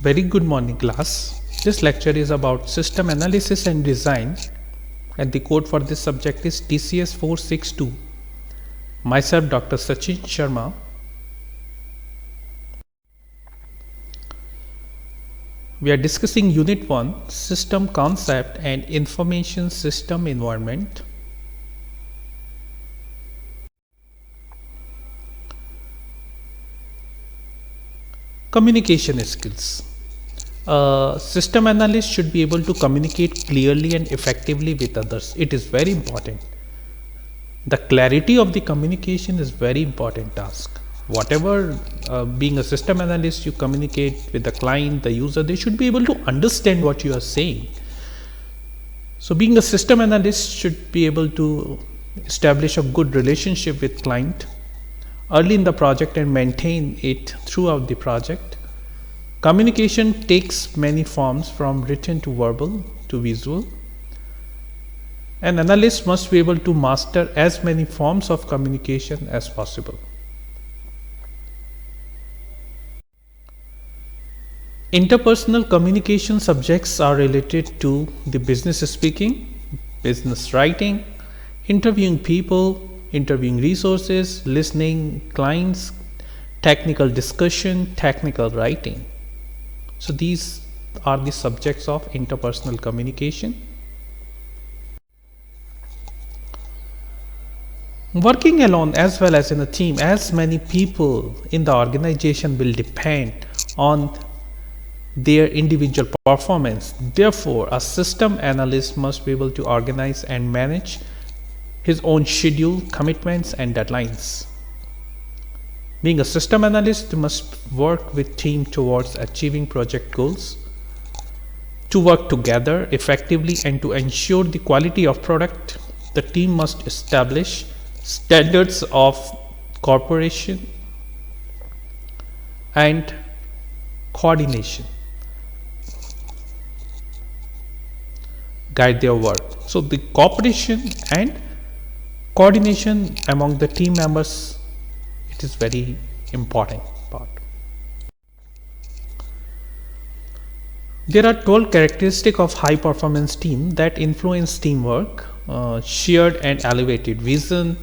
Very good morning, class. This lecture is about system analysis and design, and the code for this subject is TCS 462. Myself, Dr. Sachin Sharma. We are discussing Unit 1 System Concept and Information System Environment. Communication skills. A system analyst should be able to communicate clearly and effectively with others. It is very important. The clarity of the communication is very important task. Whatever being a system analyst, you communicate with the client, the user, they should be able to understand what you are saying. So being a system analyst should be able to establish a good relationship with client early in the project and maintain it throughout the project. Communication takes many forms, from written to verbal to visual. An analyst must be able to master as many forms of communication as possible. Interpersonal communication subjects are related to the business speaking, business writing, interviewing people, interviewing resources, listening clients, technical discussion, technical writing. So these are the subjects of interpersonal communication. Working alone as well as in a team, as many people in the organization will depend on their individual performance. Therefore, a system analyst must be able to organize and manage his own schedule, commitments, and deadlines. Being a system analyst must work with team towards achieving project goals, to work together effectively and to ensure the quality of product. The team must establish standards of cooperation and coordination, guide their work. So the cooperation and coordination among the team members, it is very important part. There are 12 characteristics of high performance team that influence teamwork: shared and elevated vision,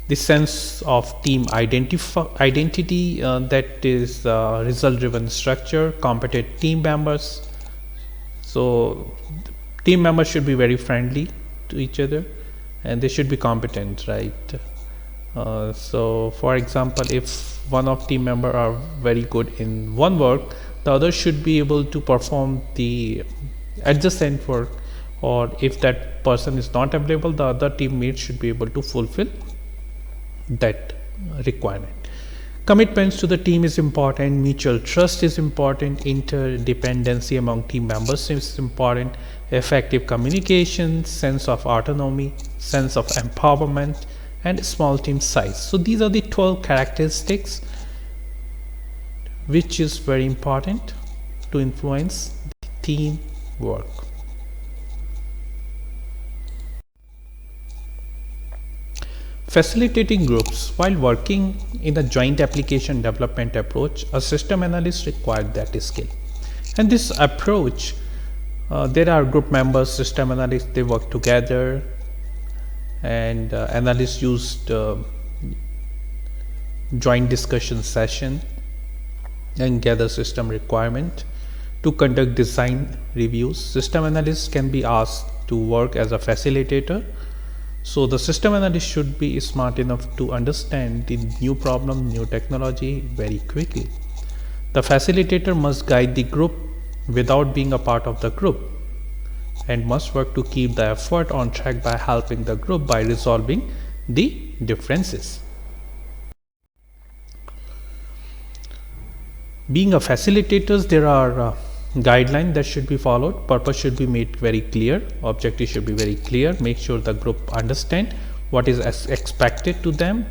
the sense of team identity, that is result driven structure, competent team members. So team members should be very friendly to each other and they should be competent, right? So for example, if one of team member are very good in one work, the other should be able to perform the adjacent work, or if that person is not available, the other teammate should be able to fulfill that requirement. Commitments to the team is important, mutual trust is important, interdependency among team members is important, effective communication, sense of autonomy, sense of empowerment, and small team size. So these are the 12 characteristics which is very important to influence team work. Facilitating groups. While working in a joint application development approach, a system analyst required that skill. And this approach, there are group members, system analysts, they work together, and analysts used joint discussion session and gather system requirement to conduct design reviews. System analysts can be asked to work as a facilitator. So the system analyst should be smart enough to understand the new problem, new technology very quickly. The facilitator must guide the group without being a part of the group, and must work to keep the effort on track by helping the group by resolving the differences. Being a facilitator, there are guidelines that should be followed. Purpose should be made very clear, objective should be very clear, make sure the group understand what is expected to them,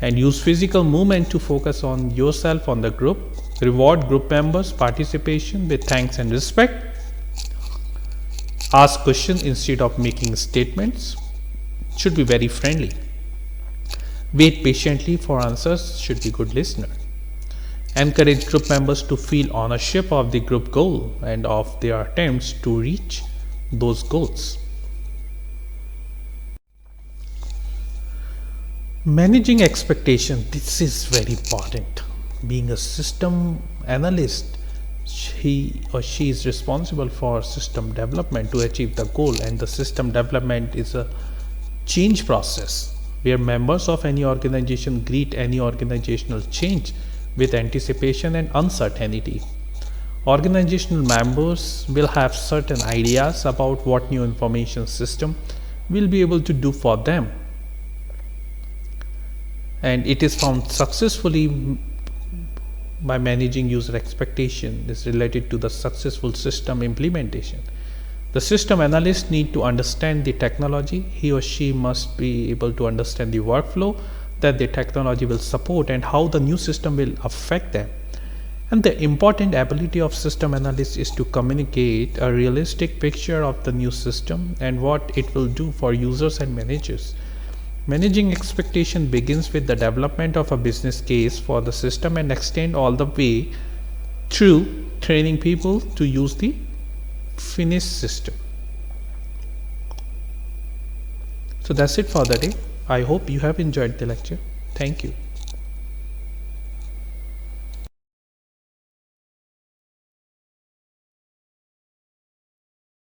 and use physical movement to focus on yourself, on the group. Reward group members participation with thanks and respect. Ask questions instead of making statements, should be very friendly. Wait patiently for answers, should be good listener. encourage group members to feel ownership of the group goal and of their attempts to reach those goals. Managing expectation, this is very important. Being a system analyst, he or she is responsible for system development to achieve the goal, and the system development is a change process where members of any organization greet any organizational change with anticipation and uncertainty. Organizational members will have certain ideas about what new information system will be able to do for them, and it is found successfully by managing user expectation is related to the successful system implementation. The system analyst need to understand the technology. He or she must be able to understand the workflow that the technology will support and how the new system will affect them. And the important ability of system analyst is to communicate a realistic picture of the new system and what it will do for users and managers. Managing expectation begins with the development of a business case for the system and extend all the way through training people to use the finished system. So that's it for the day. I hope you have enjoyed the lecture. Thank you.